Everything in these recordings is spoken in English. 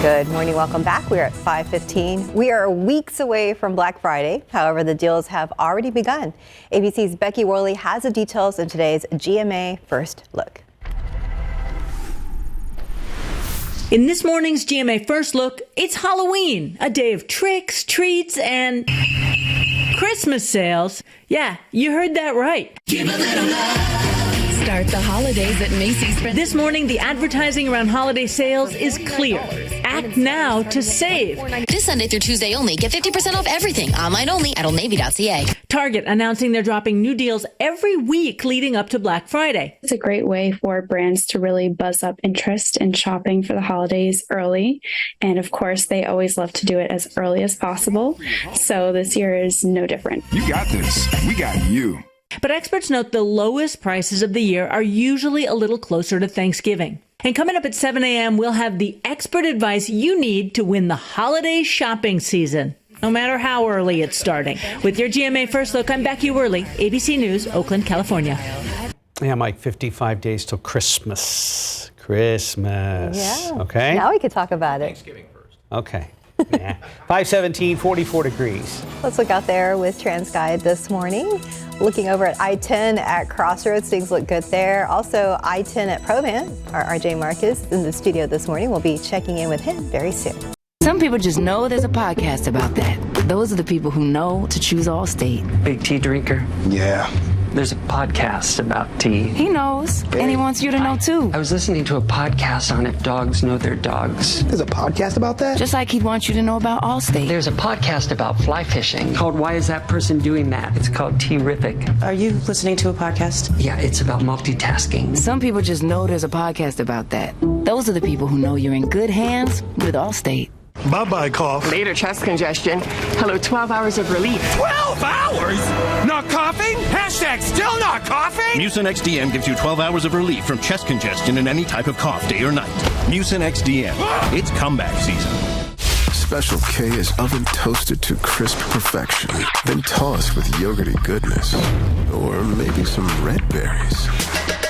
Good morning. Welcome back. We're at 5:15. We are weeks away from Black Friday. However, the deals have already begun. ABC's Becky Worley has the details in today's GMA First Look. In this morning's GMA First Look, it's Halloween, a day of tricks, treats, and Christmas sales. Yeah, you heard that right. Give a little love. Start the holidays at Macy's. This morning, the advertising around holiday sales is clear. Act now to save. This Sunday through Tuesday only. Get 50% off everything. Online only at oldnavy.ca. Target announcing they're dropping new deals every week leading up to Black Friday. It's a great way for brands to really buzz up interest in shopping for the holidays early. And of course, they always love to do it as early as possible. So this year is no different. You got this. We got you. But experts note the lowest prices of the year are usually a little closer to Thanksgiving. And coming up at 7 a.m., we'll have the expert advice you need to win the holiday shopping season, no matter how early it's starting. With your GMA First Look, I'm Becky Worley, ABC News, Oakland, California. Yeah, Mike, 55 days till Christmas. Yeah. Okay. Now we can talk about it. Thanksgiving first. Okay. Yeah. 517, 44 degrees. Let's look out there with TransGuide this morning. Looking over at I-10 at Crossroads, things look good there. Also, I-10 at Provan. Our RJ Marcus in the studio this morning. We'll be checking in with him very soon. Some people just know there's a podcast about that. Those are the people who know to choose Allstate. Big tea drinker. Yeah. There's a podcast about tea. He knows, and he wants you to know too. I was listening to a podcast on if dogs know their dogs. There's a podcast about that? Just like he'd want you to know about Allstate. There's a podcast about fly fishing called Why Is That Person Doing That? It's called Terrific. Are you listening to a podcast? Yeah, it's about multitasking. Some people just know there's a podcast about that. Those are the people who know you're in good hands with Allstate. Bye-bye, cough. Later chest congestion. Hello, 12 hours of relief. 12 hours? Not coughing? Hashtag still not coughing? Mucin XDM gives you 12 hours of relief from chest congestion and any type of cough, day or night. Mucin XDM. It's comeback season. Special K is oven toasted to crisp perfection, then tossed with yogurty goodness. Or maybe some red berries.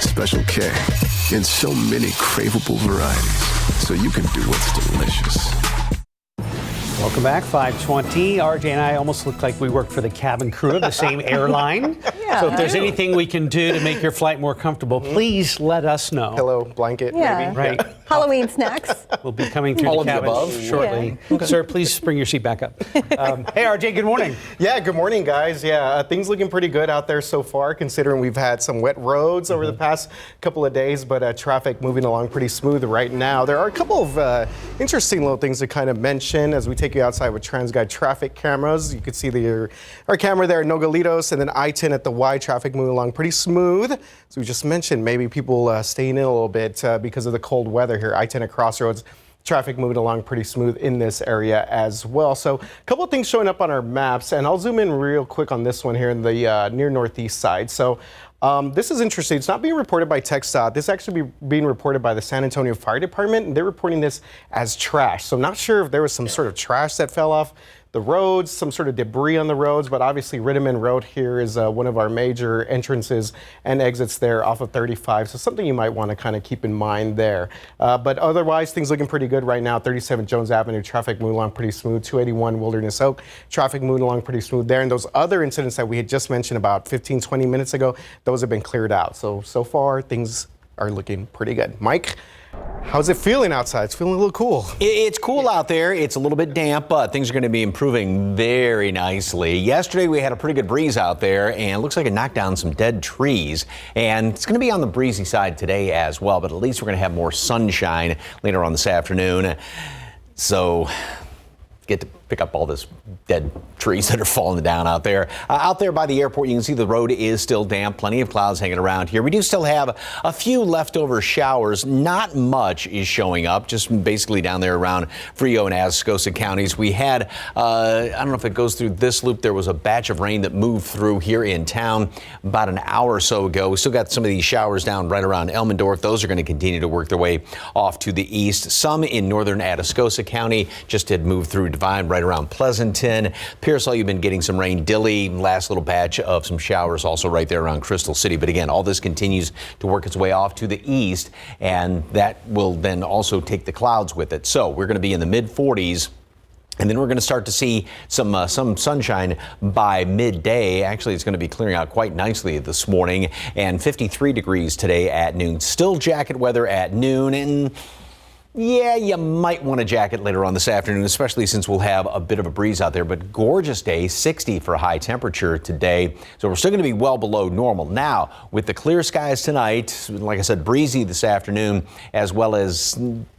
Special K in so many craveable varieties, so you can do what's delicious. Welcome back, 520. RJ and I almost look like we work for the cabin crew of the same airline. Yeah, so if there's anything we can do to make your flight more comfortable, please let us know. Pillow, blanket, maybe. Right. Halloween snacks. We'll be coming through All the of the cabin above? shortly. Yeah. Okay. Sir, please bring your seat back up. Hey, RJ, good morning. Yeah, good morning, guys. Yeah, things looking pretty good out there so far, considering we've had some wet roads over the past couple of days, but traffic moving along pretty smooth right now. There are a couple of interesting little things to kind of mention as we take you outside with TransGuide traffic cameras. You can see our camera there at Nogalitos, and then I-10 at the Y, traffic moving along pretty smooth. So we just mentioned maybe people staying in a little bit because of the cold weather here. I-10 at Crossroads, traffic moving along pretty smooth in this area as well. So a couple of things showing up on our maps, and I'll zoom in real quick on this one here in the near northeast side. So this is interesting. It's not being reported by KSAT. This is actually being reported by the San Antonio Fire Department, and they're reporting this as trash. So I'm not sure if there was some sort of trash that fell off the roads, some sort of debris on the roads, but obviously Rittiman Road here is one of our major entrances and exits there off of 35, so something you might want to kind of keep in mind there. But otherwise, things looking pretty good right now. 37 Jones Avenue, traffic moving along pretty smooth. 281 Wilderness Oak, traffic moving along pretty smooth there. And those other incidents that we had just mentioned about 15, 20 minutes ago, those have been cleared out. So far, things are looking pretty good. Mike? How's it feeling outside? It's feeling a little cool. It's cool out there. It's a little bit damp, but things are going to be improving very nicely. Yesterday, we had a pretty good breeze out there, and it looks like it knocked down some dead trees. And it's going to be on the breezy side today as well, but at least we're going to have more sunshine later on this afternoon. So get to pick up all this dead trees that are falling down out there. Out there by the airport, you can see the road is still damp. Plenty of clouds hanging around here. We do still have a few leftover showers. Not much is showing up, just basically down there around Frio and Atascosa counties. We had, I don't know if it goes through this loop, there was a batch of rain that moved through here in town about an hour or so ago. We still got some of these showers down right around Elmendorf. Those are going to continue to work their way off to the east. Some in northern Atascosa County just had moved through Divine right around Pleasanton. Pearsall, you've been getting some rain. Dilley, last little batch of some showers also right there around Crystal City. But again, all this continues to work its way off to the east, and that will then also take the clouds with it. So we're going to be in the mid-40s. And then we're going to start to see some sunshine by midday. Actually, it's going to be clearing out quite nicely this morning, and 53 degrees today at noon. Still jacket weather at noon, and yeah, you might want a jacket later on this afternoon, especially since we'll have a bit of a breeze out there. But gorgeous day, 60 for a high temperature today. So we're still going to be well below normal. Now, with the clear skies tonight, like I said, breezy this afternoon, as well as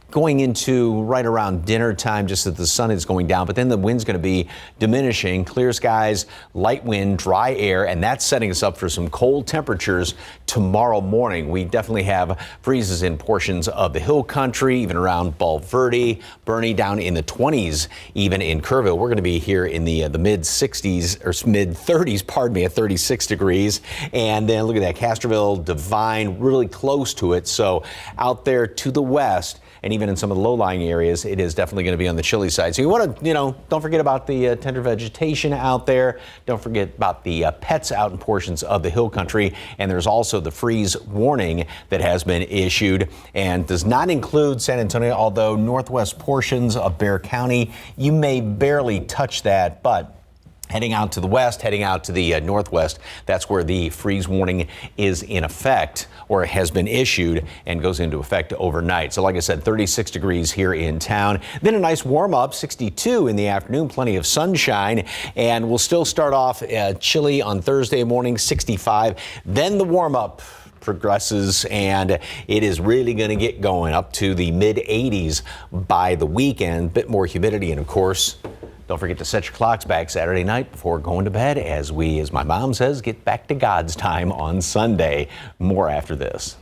going into right around dinner time, just as the sun is going down, but then the wind's going to be diminishing. Clear skies, light wind, dry air, and that's setting us up for some cold temperatures tomorrow morning. We definitely have freezes in portions of the hill country, even around Bulverde, Bernie, down in the 20s, even in Kerrville. We're going to be here in the mid 60s or mid 30s, pardon me, at 36 degrees. And then look at that, Castroville, Devine, really close to it. So out there to the west, and even in some of the low-lying areas, it is definitely going to be on the chilly side. So you want to, don't forget about the tender vegetation out there. Don't forget about the pets out in portions of the hill country. And there's also the freeze warning that has been issued and does not include San Antonio, although northwest portions of Bexar County, you may barely touch that, but heading out to the west, heading out to the northwest, that's where the freeze warning is in effect, or has been issued and goes into effect overnight. So like I said, 36 degrees here in town. Then a nice warm up, 62 in the afternoon, plenty of sunshine, and we'll still start off chilly on Thursday morning, 65. Then the warm up progresses, and it is really going to get going up to the mid 80s by the weekend. Bit more humidity, and of course, don't forget to set your clocks back Saturday night before going to bed as we, as my mom says, get back to God's time on Sunday. More after this.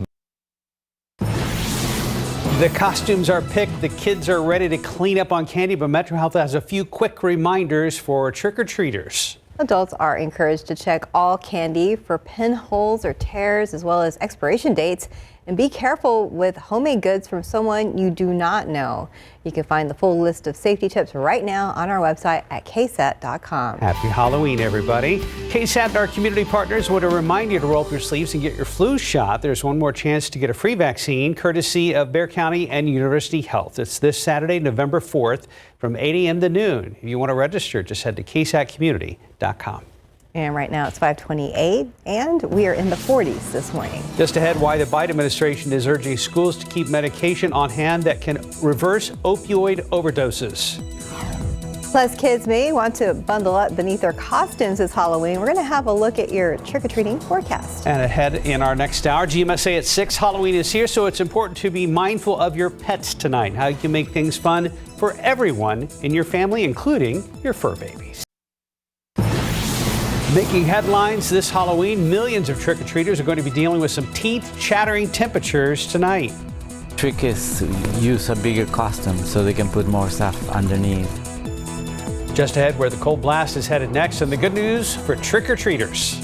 The costumes are picked, the kids are ready to clean up on candy, but Metro Health has a few quick reminders for trick-or-treaters. Adults are encouraged to check all candy for pinholes or tears, as well as expiration dates. And be careful with homemade goods from someone you do not know. You can find the full list of safety tips right now on our website at KSAT.com. Happy Halloween, everybody. KSAT and our community partners want to remind you to roll up your sleeves and get your flu shot. There's one more chance to get a free vaccine, courtesy of Bexar County and University Health. It's this Saturday, November 4th, from 8 a.m. to noon. If you want to register, just head to KSATcommunity.com. And right now it's 5:28, and we are in the 40s this morning. Just ahead, why the Biden administration is urging schools to keep medication on hand that can reverse opioid overdoses. Plus, kids may want to bundle up beneath their costumes this Halloween. We're going to have a look at your trick-or-treating forecast. And ahead in our next hour, GMSA at 6, Halloween is here, so it's important to be mindful of your pets tonight, how you can make things fun for everyone in your family, including your fur babies. Making headlines this Halloween, millions of trick-or-treaters are going to be dealing with some teeth-chattering temperatures tonight. Trick is to use a bigger costume so they can put more stuff underneath. Just ahead, where the cold blast is headed next, and the good news for trick-or-treaters.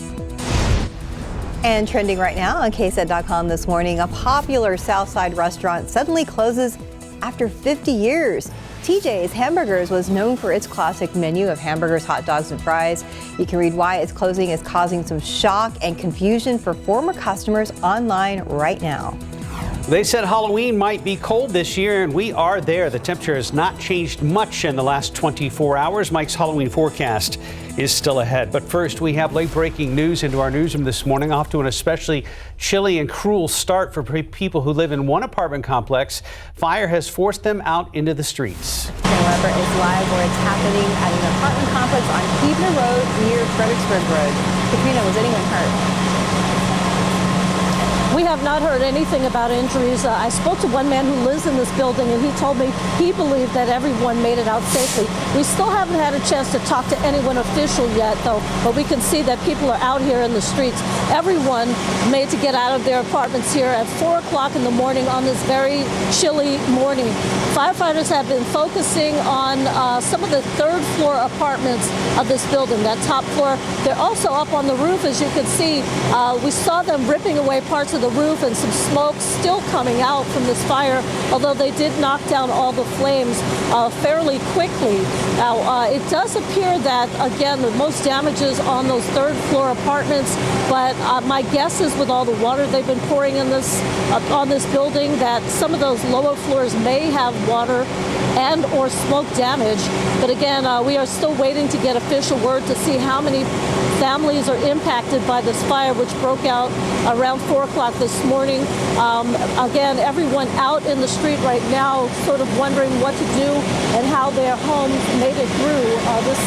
And trending right now on KSAT.com this morning, a popular Southside restaurant suddenly closes after 50 years. TJ's Hamburgers was known for its classic menu of hamburgers, hot dogs, and fries. You can read why its closing is causing some shock and confusion for former customers online right now. They said Halloween might be cold this year, and we are there. The temperature has not changed much in the last 24 hours. Mike's Halloween forecast is still ahead. But first, we have late-breaking news into our newsroom this morning, off to an especially chilly and cruel start for people who live in one apartment complex. Fire has forced them out into the streets. Weber is live where it's happening at an apartment complex on Keebner Road near Fredericksburg Road. Katrina, was anyone hurt? We have not heard anything about injuries. I spoke to one man who lives in this building, and he told me he believed that everyone made it out safely. We still haven't had a chance to talk to anyone official yet, though, but we can see that people are out here in the streets. Everyone made to get out of their apartments here at 4 o'clock in the morning on this very chilly morning. Firefighters have been focusing on some of the third floor apartments of this building, that top floor. They're also up on the roof, as you can see. We saw them ripping away parts of the roof roof and some smoke still coming out from this fire, although they did knock down all the flames fairly quickly. Now, it does appear that, again, the most damage is on those third-floor apartments, but my guess is with all the water they've been pouring in on this building that some of those lower floors may have water and or smoke damage. But again, we are still waiting to get official word to see how many families are impacted by this fire, which broke out around 4 o'clock this morning. Again, everyone out in the street right now sort of wondering what to do and how their homes made it through this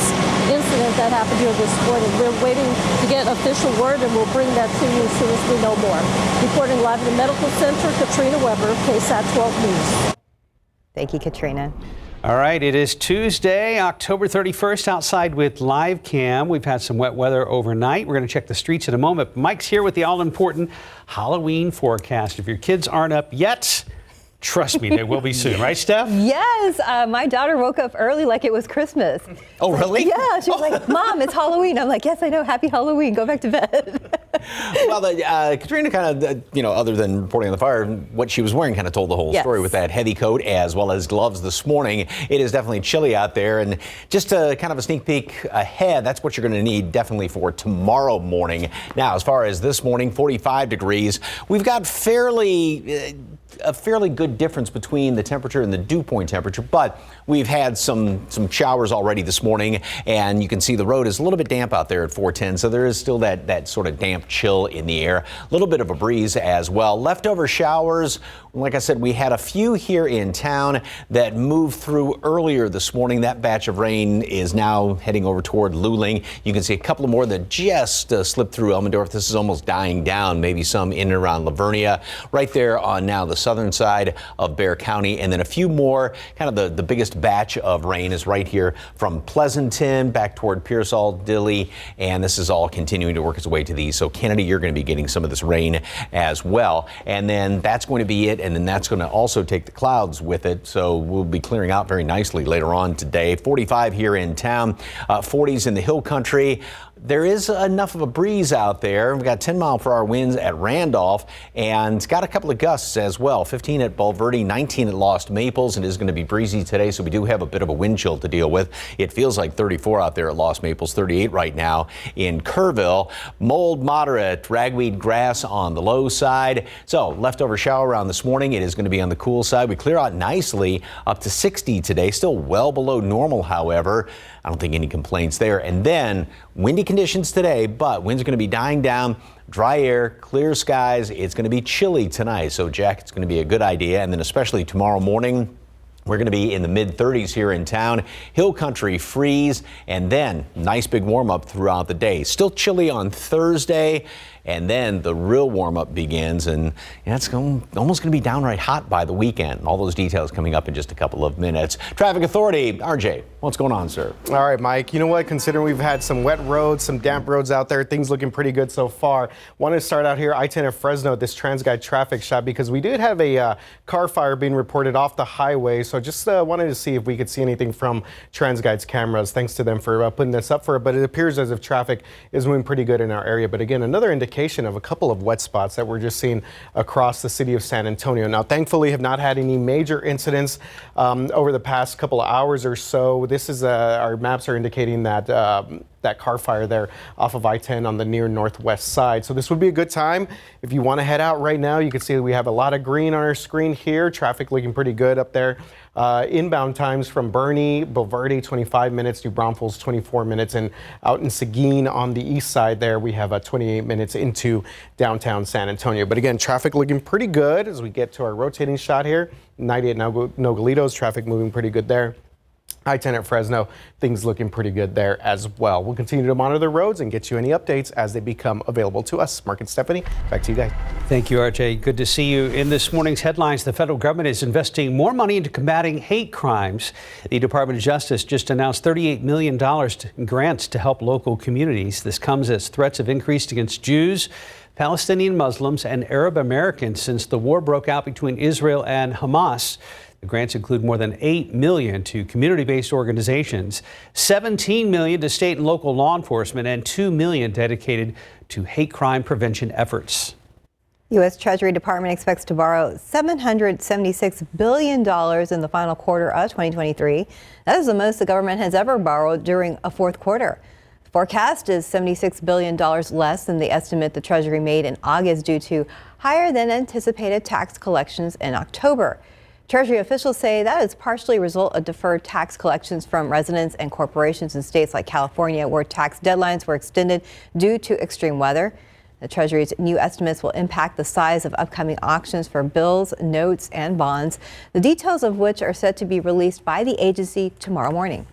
incident that happened here this morning. We're waiting to get official word, and we'll bring that to you as soon as we know more. Reporting live in the Medical Center, Katrina Weber, KSAT 12 News. Thank you, Katrina. All right, it is Tuesday, October 31st, outside with Live Cam. We've had some wet weather overnight. We're going to check the streets in a moment. Mike's here with the all-important Halloween forecast. If your kids aren't up yet, trust me, they will be soon. Right, Steph? Yes. My daughter woke up early like it was Christmas. Oh, really? Yeah. She was like, Mom, it's Halloween. I'm like, yes, I know. Happy Halloween. Go back to bed. Well, Katrina kind of, other than reporting on the fire, what she was wearing kind of told the whole story with that heavy coat as well as gloves this morning. It is definitely chilly out there. And just kind of a sneak peek ahead, that's what you're going to need definitely for tomorrow morning. Now, as far as this morning, 45 degrees. We've got a fairly good difference between the temperature and the dew point temperature, but we've had some showers already this morning, and you can see the road is a little bit damp out there at 410, so there is still that sort of damp chill in the air. A little bit of a breeze as well. Leftover showers, like I said, we had a few here in town that moved through earlier this morning. That batch of rain is now heading over toward Luling. You can see a couple of more that just slipped through Elmendorf. This is almost dying down, maybe some in and around Lavernia. Right there on now the southern side of Bexar County, and then a few more. Kind of the biggest batch of rain is right here from Pleasanton back toward Pearsall, Dilley, and this is all continuing to work its way to these. So Kennedy, you're going to be getting some of this rain as well, and then that's going to be it, and then that's going to also take the clouds with it, so we'll be clearing out very nicely later on today. 45 here in town, 40s in the hill country. There is enough of a breeze out there. We've got 10-mile-per-hour winds at Randolph, and it's got a couple of gusts as well. 15 at Bulverde, 19 at Lost Maples. It is going to be breezy today, so we do have a bit of a wind chill to deal with. It feels like 34 out there at Lost Maples, 38 right now in Kerrville. Mold moderate, ragweed grass on the low side. So leftover shower around this morning. It is going to be on the cool side. We clear out nicely up to 60 today. Still well below normal, however. I don't think any complaints there. And then windy conditions today, but winds are going to be dying down. Dry air, clear skies. It's going to be chilly tonight, so jacket's going to be a good idea. And then especially tomorrow morning, we're going to be in the mid-30s here in town. Hill country freeze, and then nice big warm-up throughout the day. Still chilly on Thursday, and then the real warm-up begins, and it's almost going to be downright hot by the weekend. All those details coming up in just a couple of minutes. Traffic Authority, RJ, what's going on, sir? All right, Mike. You know what? Considering we've had some wet roads, some damp roads out there, things looking pretty good so far. Wanted to start out here, I-10 at Fresno, this TransGuide traffic shot, because we did have a car fire being reported off the highway. So just wanted to see if we could see anything from TransGuide's cameras. Thanks to them for putting this up for it. But it appears as if traffic is moving pretty good in our area. But again, another indication of a couple of wet spots that we're just seeing across the city of San Antonio. Now, thankfully, have not had any major incidents over the past couple of hours or so. This is our maps are indicating that that car fire there off of I-10 on the near northwest side. So this would be a good time if you want to head out right now. You can see that we have a lot of green on our screen here. Traffic looking pretty good up there. Inbound times from Bernie, Bulverde, 25 minutes, New Braunfels, 24 minutes, and out in Seguin on the east side there, we have 28 minutes into downtown San Antonio. But again, traffic looking pretty good as we get to our rotating shot here. 98 Nogalitos, traffic moving pretty good there. I-10 at Fresno, things looking pretty good there as well. We'll continue to monitor the roads and get you any updates as they become available to us. Mark and Stephanie, back to you guys. Thank you, RJ. Good to see you. In this morning's headlines, the federal government is investing more money into combating hate crimes. The Department of Justice just announced $38 million in grants to help local communities. This comes as threats have increased against Jews, Palestinian Muslims, and Arab Americans since the war broke out between Israel and Hamas. The grants include more than $8 million to community-based organizations, $17 million to state and local law enforcement, and $2 million dedicated to hate crime prevention efforts. U.S. Treasury Department expects to borrow $776 billion in the final quarter of 2023. That is the most the government has ever borrowed during a fourth quarter. The forecast is $76 billion less than the estimate the Treasury made in August due to higher than anticipated tax collections in October. Treasury officials say that is partially a result of deferred tax collections from residents and corporations in states like California, where tax deadlines were extended due to extreme weather. The Treasury's new estimates will impact the size of upcoming auctions for bills, notes, and bonds, the details of which are set to be released by the agency tomorrow morning.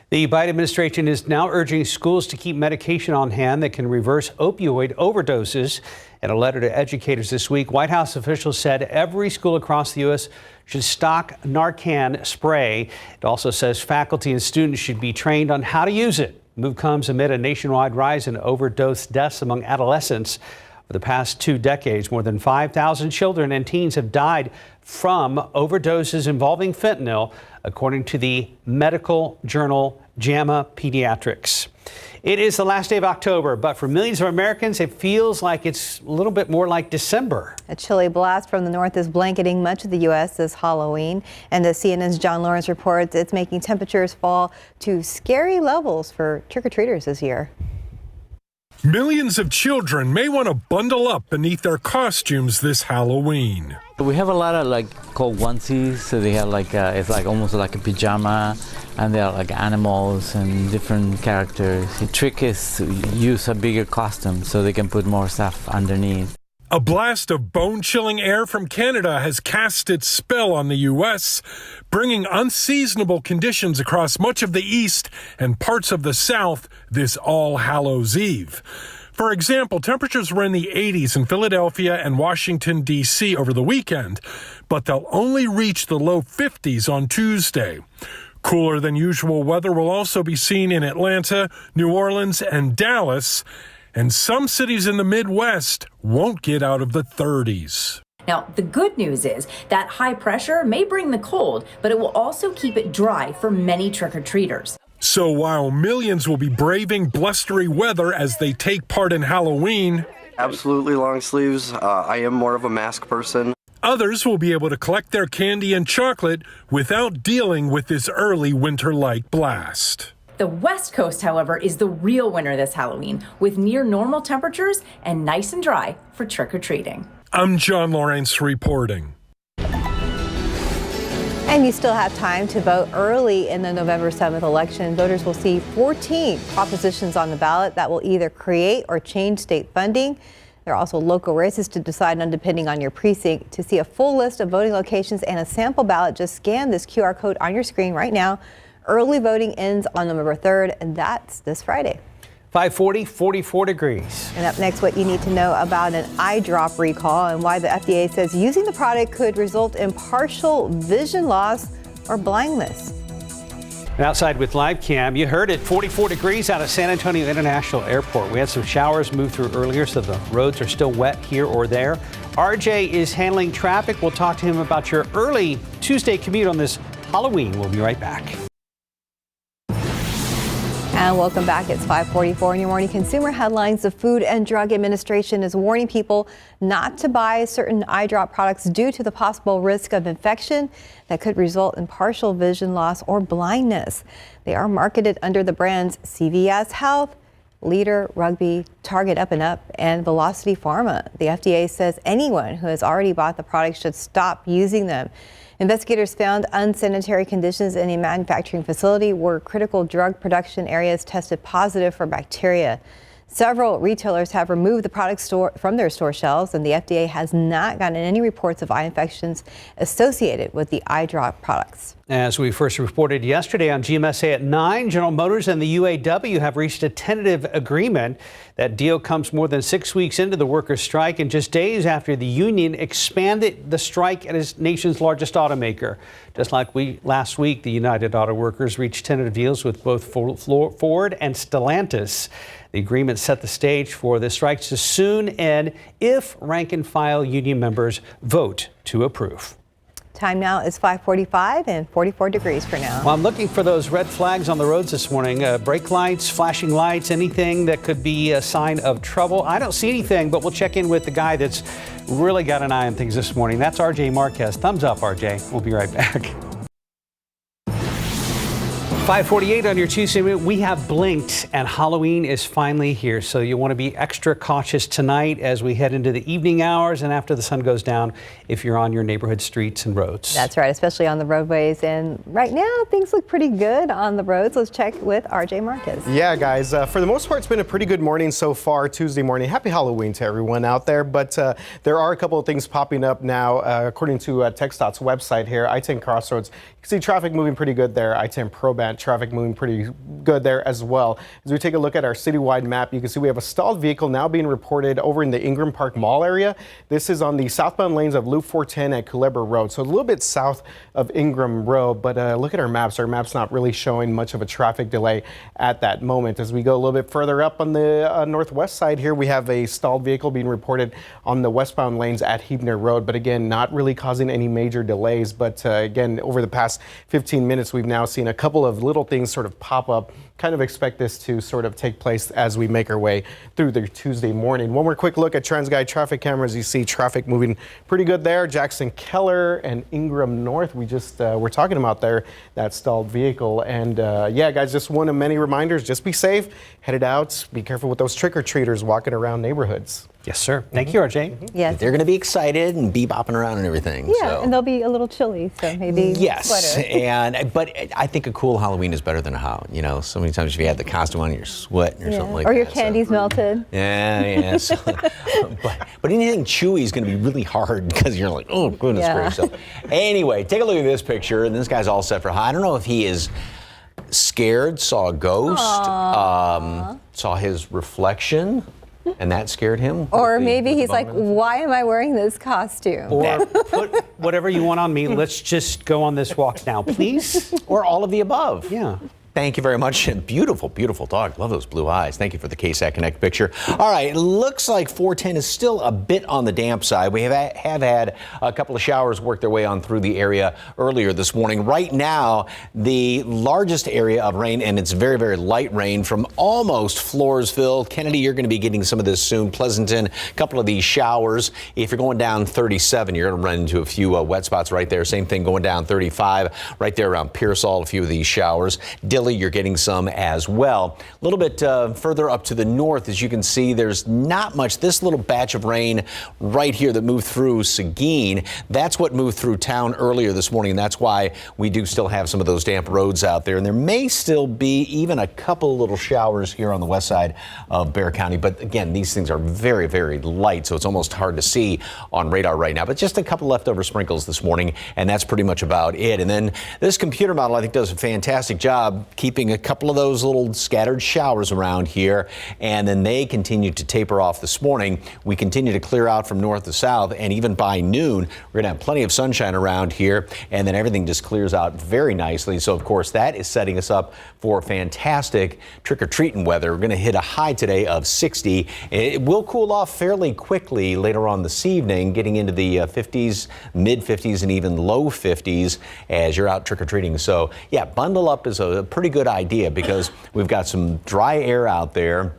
The Biden administration is now urging schools to keep medication on hand that can reverse opioid overdoses. In a letter to educators this week, White House officials said every school across the U.S. should stock Narcan spray. It also says faculty and students should be trained on how to use it. The move comes amid a nationwide rise in overdose deaths among adolescents. For the past 2 decades, more than 5,000 children and teens have died from overdoses involving fentanyl, according to the medical journal JAMA Pediatrics. It is the last day of October, but for millions of Americans, it feels like it's a little bit more like December. A chilly blast from the north is blanketing much of the U.S. this Halloween. And as CNN's John Lawrence reports, it's making temperatures fall to scary levels for trick-or-treaters this year. Millions of children may want to bundle up beneath their costumes this Halloween. We have a lot of called onesies, so they have it's almost like a pajama, and they are like animals and different characters. The trick is to use a bigger costume so they can put more stuff underneath. A blast of bone-chilling air from Canada has cast its spell on the U.S., bringing unseasonable conditions across much of the east and parts of the south this All Hallows Eve. For example, temperatures were in the 80s in Philadelphia and Washington, D.C. over the weekend, but they'll only reach the low 50s on Tuesday. Cooler than usual weather will also be seen in Atlanta, New Orleans, and Dallas, and some cities in the Midwest won't get out of the 30s. Now, the good news is that high pressure may bring the cold, but it will also keep it dry for many trick-or-treaters. So while millions will be braving blustery weather as they take part in Halloween, absolutely long sleeves. I am more of a mask person. Others will be able to collect their candy and chocolate without dealing with this early winter-like blast. The West Coast, however, is the real winner this Halloween, with near normal temperatures and nice and dry for trick-or-treating. I'm John Lawrence reporting. And you still have time to vote early in the November 7th election. Voters will see 14 propositions on the ballot that will either create or change state funding. There are also local races to decide on depending on your precinct. To see a full list of voting locations and a sample ballot, just scan this QR code on your screen right now. Early voting ends on November 3rd, and that's this Friday. 540, 44 degrees. And up next, what you need to know about an eye drop recall and why the FDA says using the product could result in partial vision loss or blindness. And outside with live cam, you heard it, 44 degrees out of San Antonio International Airport. We had some showers move through earlier, so the roads are still wet here or there. RJ is handling traffic. We'll talk to him about your early Tuesday commute on this Halloween. We'll be right back. And welcome back. It's 5:44 in your morning consumer headlines. The Food and Drug Administration is warning people not to buy certain eye drop products due to the possible risk of infection that could result in partial vision loss or blindness. They are marketed under the brands CVS Health, Leader, Rugby, Target Up and Up, and Velocity Pharma. The FDA says anyone who has already bought the product should stop using them. Investigators found unsanitary conditions in a manufacturing facility where critical drug production areas tested positive for bacteria. Several retailers have removed the product from their store shelves, and the FDA has not gotten any reports of eye infections associated with the eye drop products. As we first reported yesterday on GMSA at 9, General Motors and the UAW have reached a tentative agreement. That deal comes more than 6 weeks into the workers' strike and just days after the union expanded the strike at its nation's largest automaker. Just like last week, the United Auto Workers reached tentative deals with both Ford and Stellantis. The agreement set the stage for the strikes to soon end if rank and file union members vote to approve. Time now is 5:45 and 44 degrees for now. Well, I'm looking for those red flags on the roads this morning. Brake lights, flashing lights, anything that could be a sign of trouble. I don't see anything, but we'll check in with the guy that's really got an eye on things this morning. That's RJ Marquez. Thumbs up, RJ. We'll be right back. 5:48 on your Tuesday. We have blinked and Halloween is finally here. So you want to be extra cautious tonight as we head into the evening hours and after the sun goes down if you're on your neighborhood streets and roads. That's right, especially on the roadways. And right now, things look pretty good on the roads. Let's check with RJ Marquez. Yeah, guys, for the most part, it's been a pretty good morning so far, Tuesday morning. Happy Halloween to everyone out there. But there are a couple of things popping up now. According to TxDOT's website here, I-10 Crossroads, you can see traffic moving pretty good there. I-10 Probant, traffic moving pretty good there as well. As we take a look at our citywide map, you can see we have a stalled vehicle now being reported over in the Ingram Park Mall area. This is on the southbound lanes of Loop 410 at Culebra Road, so a little bit south of Ingram Road. But look at our maps. Our map's not really showing much of a traffic delay at that moment. As we go a little bit further up on the northwest side here, we have a stalled vehicle being reported on the westbound lanes at Hebner Road, but again, not really causing any major delays. But again, over the past 15 minutes, we've now seen a couple of little things sort of pop up. Kind of expect this to sort of take place as we make our way through the Tuesday morning. One more quick look at TransGuide traffic cameras. You see traffic moving pretty good there. Jackson Keller and Ingram North. We just we're talking about there, that stalled vehicle. And yeah, guys, just one of many reminders. Just be safe, headed out. Be careful with those trick-or-treaters walking around neighborhoods. Yes, sir. Thank you, RJ. Yes. They're going to be excited and be bopping around and everything. Yeah, so. and they'll be a little chilly, so maybe yes, sweater. but I think a cool Halloween is better than a how. You know, so many times if you have the costume on, you're sweating or something like that. Or your candy's melted. Yeah. So, but anything chewy is going to be really hard because you're like, oh, goodness gracious. So, anyway, take a look at this picture, and this guy's all set for high. I don't know if he is scared, saw a ghost, saw his reflection. And that scared him? Or maybe he's like, why am I wearing this costume? Or put whatever you want on me. Let's just go on this walk now, please. Or all of the above. Yeah. Thank you very much. Beautiful, beautiful dog. Love those blue eyes. Thank you for the KSAT Connect picture. All right, it looks like 410 is still a bit on the damp side. We have had a couple of showers work their way on through the area earlier this morning. Right now, the largest area of rain, and it's very, very light rain from almost Floresville. Kennedy, you're going to be getting some of this soon. Pleasanton, a couple of these showers. If you're going down 37, you're going to run into a few wet spots right there. Same thing going down 35, right there around Pearsall, a few of these showers. You're getting some as well. A little bit further up to the north, as you can see, there's not much. This little batch of rain right here that moved through Seguin, that's what moved through town earlier this morning. That's why we do still have some of those damp roads out there. And there may still be even a couple little showers here on the west side of Bexar County. But again, these things are very, very light, so it's almost hard to see on radar right now. But just a couple leftover sprinkles this morning, and that's pretty much about it. And then this computer model, I think, does a fantastic job keeping a couple of those little scattered showers around here, and then they continue to taper off this morning. We continue to clear out from north to south, and even by noon, we're going to have plenty of sunshine around here, and then everything just clears out very nicely. So, of course, that is setting us up for fantastic trick-or-treating weather. We're going to hit a high today of 60. It will cool off fairly quickly later on this evening, getting into the 50s, mid-50s, and even low 50s as you're out trick-or-treating. So, yeah, bundle up is a pretty good idea because we've got some dry air out there.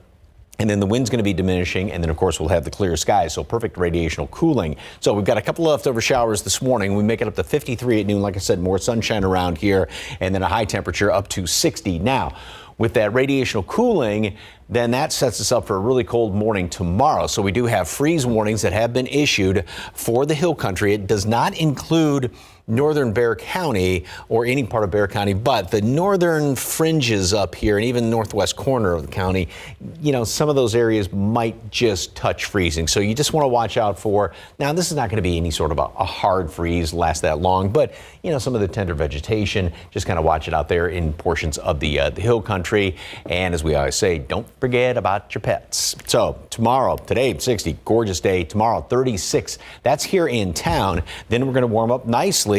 And then the wind's going to be diminishing, and then, of course, we'll have the clear skies, so perfect radiational cooling. So we've got a couple of leftover showers this morning. We make it up to 53 at noon. Like I said, more sunshine around here, and then a high temperature up to 60. Now, with that radiational cooling, then that sets us up for a really cold morning tomorrow. So we do have freeze warnings that have been issued for the hill country. It does not include northern Bexar County or any part of Bexar County, but the northern fringes up here and even northwest corner of the county, you know, some of those areas might just touch freezing. So you just want to watch out for. Now, this is not going to be any sort of a hard freeze, last that long, but, you know, some of the tender vegetation, just kind of watch it out there in portions of the hill country. And as we always say, don't forget about your pets. So tomorrow, today, 60, gorgeous day. Tomorrow, 36. That's here in town. Then we're going to warm up nicely.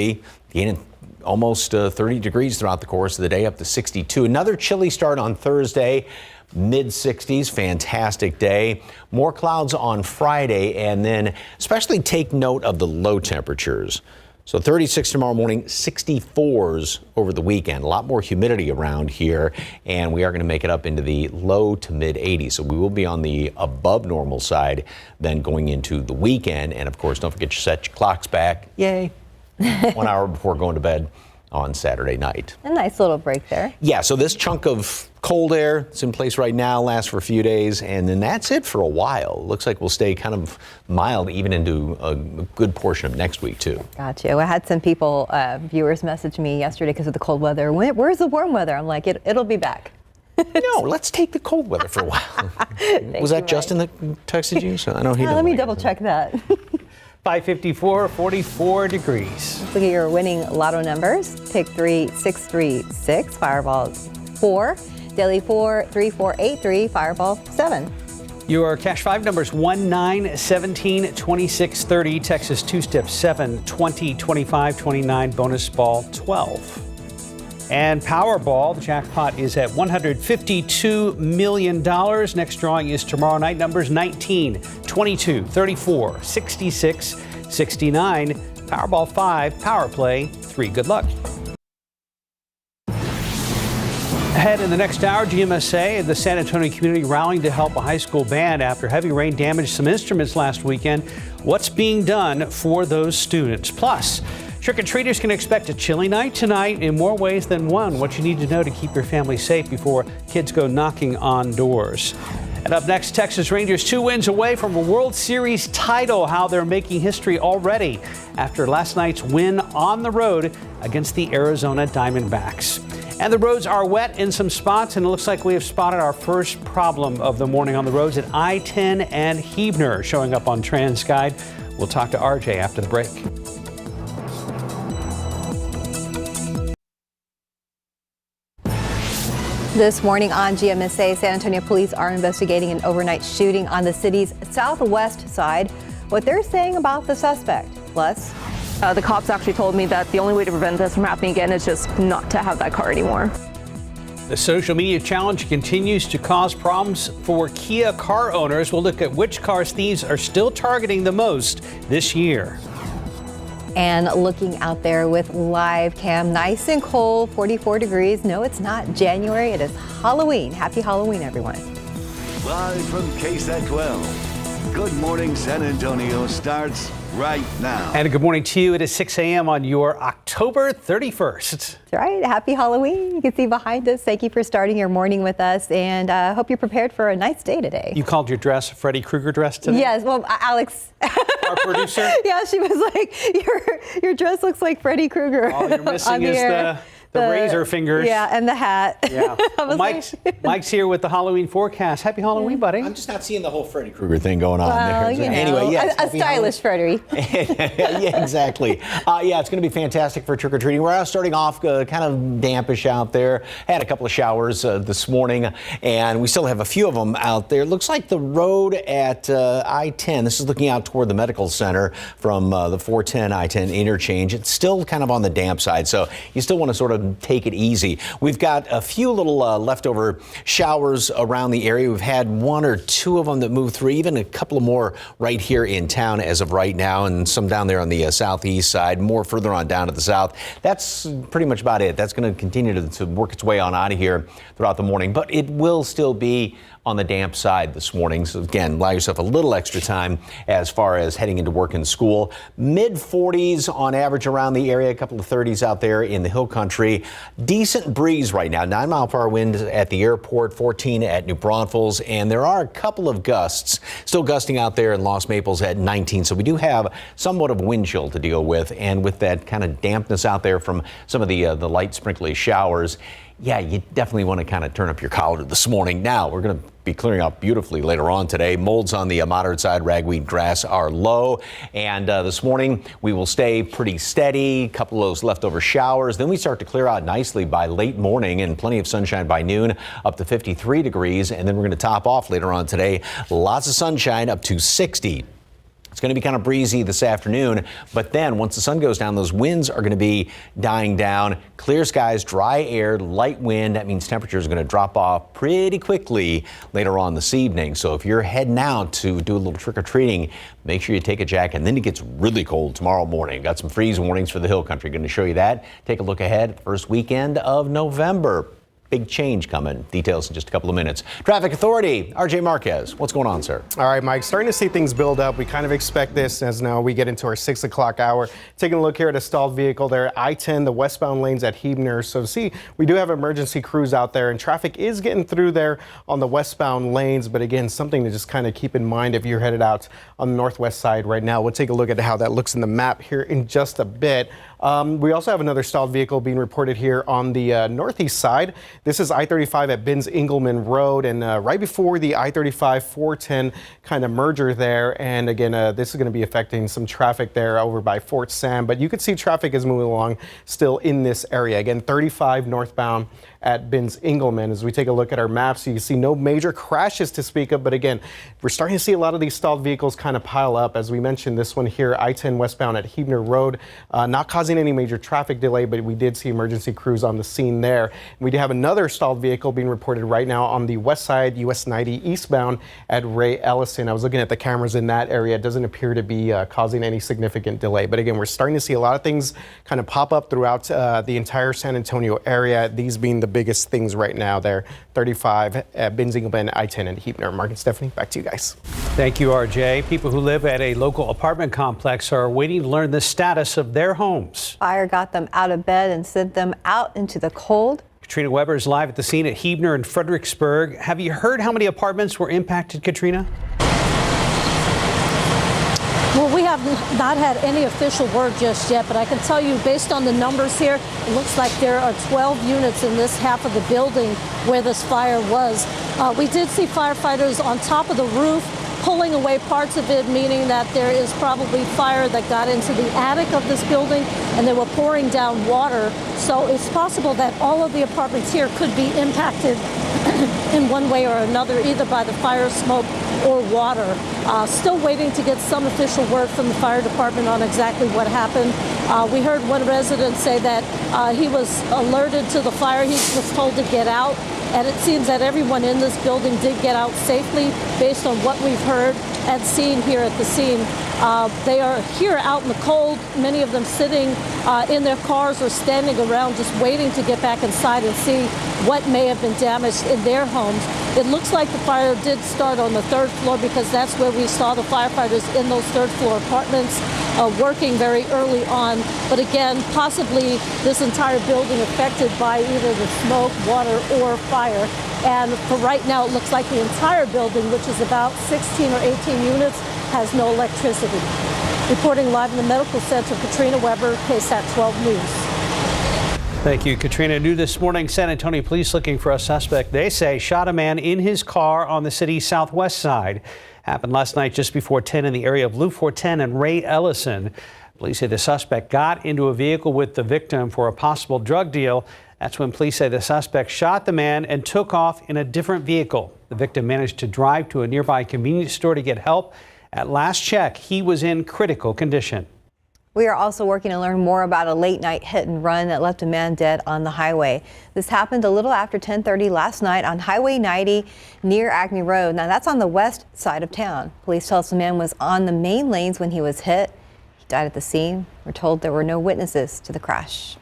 Getting almost 30 degrees throughout the course of the day, up to 62. Another chilly start on Thursday, mid-60s, fantastic day. More clouds on Friday, and then especially take note of the low temperatures. So 36 tomorrow morning, 64s over the weekend. A lot more humidity around here, and we are going to make it up into the low to mid 80s. So we will be on the above normal side then going into the weekend. And of course, don't forget to set your clocks back. Yay. 1 hour before going to bed on Saturday night. A nice little break there. Yeah, so this chunk of cold air that's in place right now lasts for a few days, and then that's it for a while. Looks like we'll stay kind of mild even into a good portion of next week, too. Gotcha. I had some people, viewers message me yesterday because of the cold weather. Where's the warm weather? I'm like, it'll be back. No, let's take the cold weather for a while. Was that Justin that texted you? So I know he. Let me double check that. 554, 44 degrees. Look at your winning lotto numbers. Pick 3, 6, 3, 6, Fireball 4, Daily 4, 3, 4, 8, 3, Fireball 7. Your Cash 5 numbers 1, 9, 17, 26, 30, Texas 2-step 7, 20, 25, 29, bonus ball 12. And Powerball, the jackpot is at $152 million. Next drawing is tomorrow night. Numbers 19, 22, 34, 66, 69. Powerball 5, Power Play 3. Good luck. Ahead in the next hour, GMSA, the San Antonio community rallying to help a high school band after heavy rain damaged some instruments last weekend. What's being done for those students? Plus, trick-or-treaters can expect a chilly night tonight in more ways than one. What you need to know to keep your family safe before kids go knocking on doors. And up next, Texas Rangers 2 wins away from a World Series title. How they're making history already after last night's win on the road against the Arizona Diamondbacks. And the roads are wet in some spots, and it looks like we have spotted our first problem of the morning on the roads at I-10 and Huebner showing up on TransGuide. We'll talk to RJ after the break. This morning on GMSA, San Antonio police are investigating an overnight shooting on the city's southwest side. What they're saying about the suspect. Plus, the cops actually told me that the only way to prevent this from happening again is just not to have that car anymore. The social media challenge continues to cause problems for Kia car owners. We'll look at which cars thieves are still targeting the most this year. And looking out there with live cam, nice and cold, 44 degrees. No, it's not January. It is Halloween. Happy Halloween, everyone. Live from KSAT 12. Good morning, San Antonio starts right now. And a good morning to you. It is 6 a.m. on your October 31st. That's right. Happy Halloween. You can see behind us. Thank you for starting your morning with us, and I hope you're prepared for a nice day today. You called your dress a Freddy Krueger dress today? Yes. Well, Alex, our producer? Yeah, she was like, your dress looks like Freddy Krueger. All you're missing is the razor fingers. Yeah, and the hat. Yeah. Well, Mike's here with the Halloween forecast. Happy Halloween, buddy. I'm just not seeing the whole Freddy Krueger thing going on well, there. You know, anyway, yes. A stylish Freddy. Yeah, exactly. Yeah, it's going to be fantastic for trick-or-treating. We're starting off kind of dampish out there. Had a couple of showers this morning, and we still have a few of them out there. Looks like the road at I-10, this is looking out toward the medical center from the 410 I-10 interchange. It's still kind of on the damp side, so you still want to sort of take it easy. We've got a few little leftover showers around the area. We've had one or two of them that moved through, even a couple of more right here in town as of right now, and some down there on the southeast side, more further on down to the south. That's pretty much about it. That's going to continue to work its way on out of here throughout the morning, but it will still be on the damp side this morning. So again, allow yourself a little extra time as far as heading into work and school. Mid 40s on average around the area, a couple of 30s out there in the hill country. Decent breeze right now, 9-mile-per-hour wind at the airport, 14 at New Braunfels, and there are a couple of gusts still gusting out there in Los Maples at 19. So we do have somewhat of a wind chill to deal with, and with that kind of dampness out there from some of the light sprinkly showers, yeah, you definitely want to kind of turn up your collar this morning. Now, we're going to be clearing out beautifully later on today. Molds on the moderate side, ragweed grass are low. And this morning, we will stay pretty steady. A couple of those leftover showers. Then we start to clear out nicely by late morning and plenty of sunshine by noon, up to 53 degrees. And then we're going to top off later on today. Lots of sunshine up to 60. It's going to be kind of breezy this afternoon, but then once the sun goes down, those winds are going to be dying down. Clear skies, dry air, light wind. That means temperatures are going to drop off pretty quickly later on this evening. So if you're heading out to do a little trick-or-treating, make sure you take a jacket. And then it gets really cold tomorrow morning. Got some freeze warnings for the hill country. Going to show you that. Take a look ahead. First weekend of November. Big change coming. Details in just a couple of minutes. Traffic Authority, RJ Marquez. What's going on, sir? All right, Mike, starting to see things build up. We kind of expect this as now we get into our 6 o'clock hour. Taking a look here at a stalled vehicle there, I-10, the westbound lanes at Huebner. So see, we do have emergency crews out there and traffic is getting through there on the westbound lanes. But again, something to just kind of keep in mind if you're headed out on the northwest side right now. We'll take a look at how that looks in the map here in just a bit. We also have another stalled vehicle being reported here on the northeast side. This is I-35 at Binns-Engelman Road, and right before the I-35-410 kind of merger there. And again, this is going to be affecting some traffic there over by Fort Sam. But you can see traffic is moving along still in this area. Again, 35 northbound at Binns-Engelman. As we take a look at our maps, you can see no major crashes to speak of. But again, we're starting to see a lot of these stalled vehicles kind of pile up. As we mentioned, this one here, I-10 westbound at Huebner Road, not causing any major traffic delay, but we did see emergency crews on the scene there. We do have another stalled vehicle being reported right now on the west side, US 90 eastbound at Ray Ellison. I was looking at the cameras in that area. It doesn't appear to be causing any significant delay. But again, we're starting to see a lot of things kind of pop up throughout the entire San Antonio area, these being the biggest things right now there. 35 at Binns-Engelman, I-10 and Huebner. Mark and Stephanie, back to you guys. Thank you, RJ. People who live at a local apartment complex are waiting to learn the status of their homes. Fire got them out of bed and sent them out into the cold. Katrina Weber is live at the scene at Huebner and Fredericksburg. Have you heard how many apartments were impacted, Katrina? Well, we have not had any official word just yet, but I can tell you based on the numbers here, it looks like there are 12 units in this half of the building where this fire was. We did see firefighters on top of the roof pulling away parts of it, meaning that there is probably fire that got into the attic of this building and they were pouring down water. So it's possible that all of the apartments here could be impacted in one way or another, either by the fire, smoke, or water. Still waiting to get some official word from the fire department on exactly what happened. We heard one resident say that he was alerted to the fire. He was told to get out. And it seems that everyone in this building did get out safely based on what we've heard and seen here at the scene. They are here out in the cold, many of them sitting in their cars or standing around just waiting to get back inside and see what may have been damaged in their homes. It looks like the fire did start on the third floor because that's where we saw the firefighters in those third floor apartments working very early on. But again, possibly this entire building affected by either the smoke, water, or fire. And for right now, it looks like the entire building, which is about 16 or 18 units, has no electricity. Reporting live in the medical center, Katrina Weber, KSAT 12 News. Thank you, Katrina. New this morning, San Antonio police looking for a suspect they say shot a man in his car on the city's southwest side. Happened last night just before 10 in the area of Loop 410 and Ray Ellison. Police say the suspect got into a vehicle with the victim for a possible drug deal. That's when police say the suspect shot the man and took off in a different vehicle. The victim managed to drive to a nearby convenience store to get help. At last check, he was in critical condition. We are also working to learn more about a late night hit and run that left a man dead on the highway. This happened a little after 10:30 last night on Highway 90 near Acme Road. Now that's on the west side of town. Police tell us the man was on the main lanes when he was hit. He died at the scene. We're told there were no witnesses to the crash.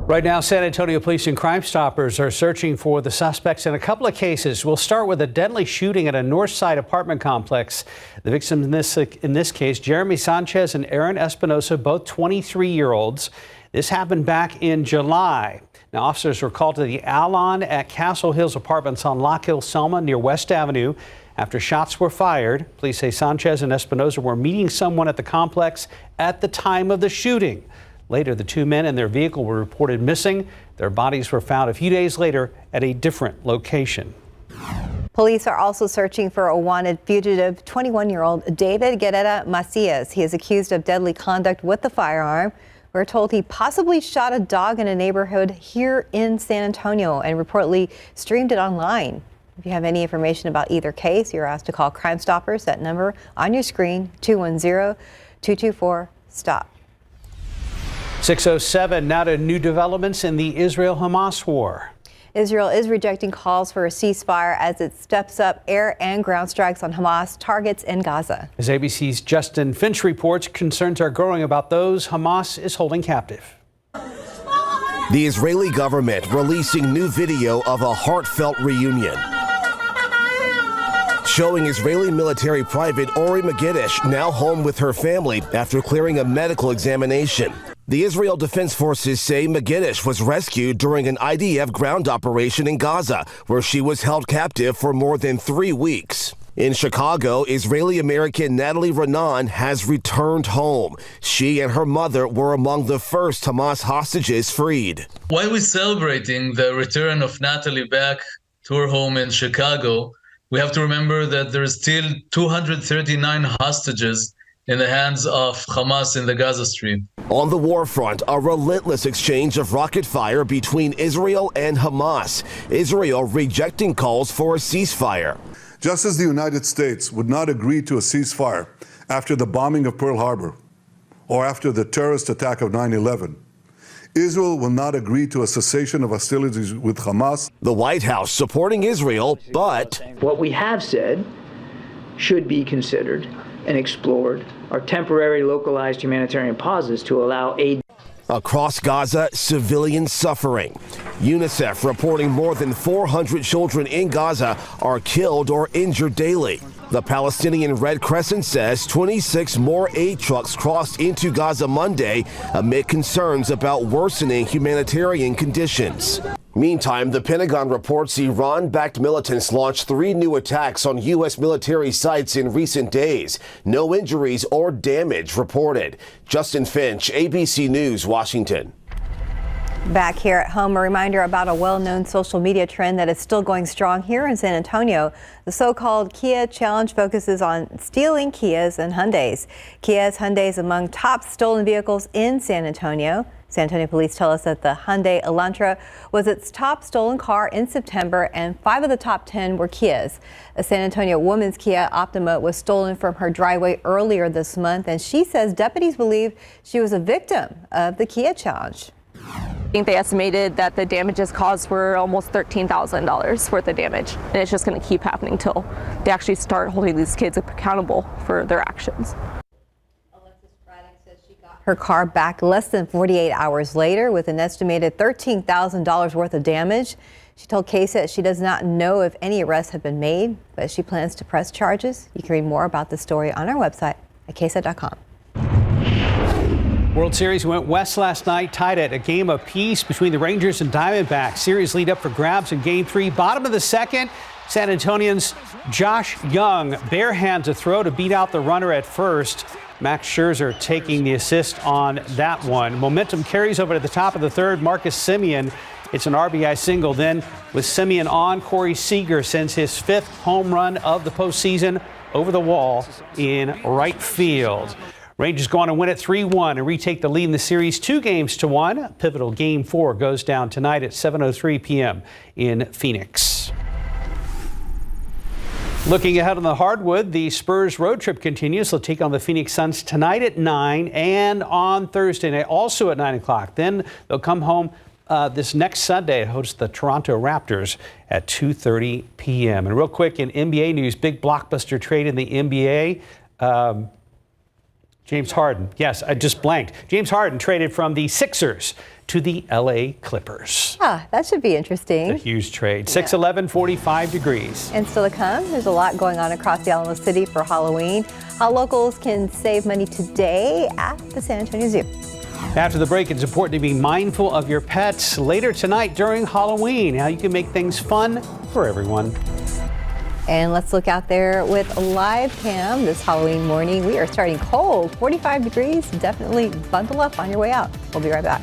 Right now, San Antonio police and Crime Stoppers are searching for the suspects in a couple of cases. We'll start with a deadly shooting at a north side apartment complex. The victims in this case, Jeremy Sanchez and Aaron Espinosa, both 23-year-olds. This happened back in July. Now, officers were called to the Alon at Castle Hills Apartments on Lock Hill, Selma, near West Avenue. After shots were fired, police say Sanchez and Espinosa were meeting someone at the complex at the time of the shooting. Later, the two men and their vehicle were reported missing. Their bodies were found a few days later at a different location. Police are also searching for a wanted fugitive, 21-year-old David Guerrera Macias. He is accused of deadly conduct with a firearm. We're told he possibly shot a dog in a neighborhood here in San Antonio and reportedly streamed it online. If you have any information about either case, you're asked to call Crime Stoppers. That number on your screen, 210-224-STOP. 6:07, now to new developments in the Israel-Hamas war. Israel is rejecting calls for a ceasefire as it steps up air and ground strikes on Hamas targets in Gaza. As ABC's Justin Finch reports, concerns are growing about those Hamas is holding captive. The Israeli government releasing new video of a heartfelt reunion, showing Israeli military private Ori Megiddish now home with her family after clearing a medical examination. The Israel Defense Forces say Megiddish was rescued during an IDF ground operation in Gaza, where she was held captive for more than 3 weeks. In Chicago, Israeli-American Natalie Renan has returned home. She and her mother were among the first Hamas hostages freed. While we're celebrating the return of Natalie back to her home in Chicago, we have to remember that there is still 239 hostages in the hands of Hamas in the Gaza Strip. On the war front, a relentless exchange of rocket fire between Israel and Hamas. Israel rejecting calls for a ceasefire. Just as the United States would not agree to a ceasefire after the bombing of Pearl Harbor or after the terrorist attack of 9/11, Israel will not agree to a cessation of hostilities with Hamas. The White House supporting Israel, but what we have said should be considered and explored are temporary localized humanitarian pauses to allow aid. Across Gaza, civilian suffering. UNICEF reporting more than 400 children in Gaza are killed or injured daily. The Palestinian Red Crescent says 26 more aid trucks crossed into Gaza Monday amid concerns about worsening humanitarian conditions. Meantime, the Pentagon reports Iran-backed militants launched 3 new attacks on U.S. military sites in recent days. No injuries or damage reported. Justin Finch, ABC News, Washington. Back here at home, a reminder about a well-known social media trend that is still going strong here in San Antonio. The so-called Kia Challenge focuses on stealing Kias and Hyundais. Kias, Hyundais among top stolen vehicles in San Antonio. San Antonio police tell us that the Hyundai Elantra was its top stolen car in September, and 5 of the top 10 were Kias. A San Antonio woman's Kia Optima was stolen from her driveway earlier this month, and she says deputies believe she was a victim of the Kia Challenge. I think they estimated that the damages caused were almost $13,000 worth of damage, and it's just going to keep happening till they actually start holding these kids accountable for their actions. Her car back less than 48 hours later with an estimated $13,000 worth of damage. She told KSAT she does not know if any arrests have been made, but she plans to press charges. You can read more about the story on our website at KSAT.com. World Series went west last night, tied at a game apiece between the Rangers and Diamondbacks. Series lead up for grabs in Game 3. Bottom of the second, San Antonians' Josh Young barehands a throw to beat out the runner at first. Max Scherzer taking the assist on that one. Momentum carries over to the top of the third. Marcus Semien, it's an RBI single. Then with Semien on, Corey Seager sends his 5th home run of the postseason over the wall in right field. Rangers go on to win it 3-1 and retake the lead in the series 2-1. Pivotal Game 4 goes down tonight at 7:03 p.m. in Phoenix. Looking ahead on the hardwood, the Spurs road trip continues. They'll take on the Phoenix Suns tonight at 9 and on Thursday night also at 9 o'clock. Then they'll come home this next Sunday and host the Toronto Raptors at 2:30 p.m. And real quick in NBA news, big blockbuster trade in the NBA. James Harden. Yes, I just blanked. James Harden traded from the Sixers to the LA Clippers. That should be interesting. It's a huge trade. 6:11, 45 degrees. And still to come, there's a lot going on across the Alamo City for Halloween. How locals can save money today at the San Antonio Zoo. After the break, it's important to be mindful of your pets. Later tonight during Halloween, how you can make things fun for everyone. And let's look out there with live cam this Halloween morning. We are starting cold, 45 degrees. Definitely bundle up on your way out. We'll be right back.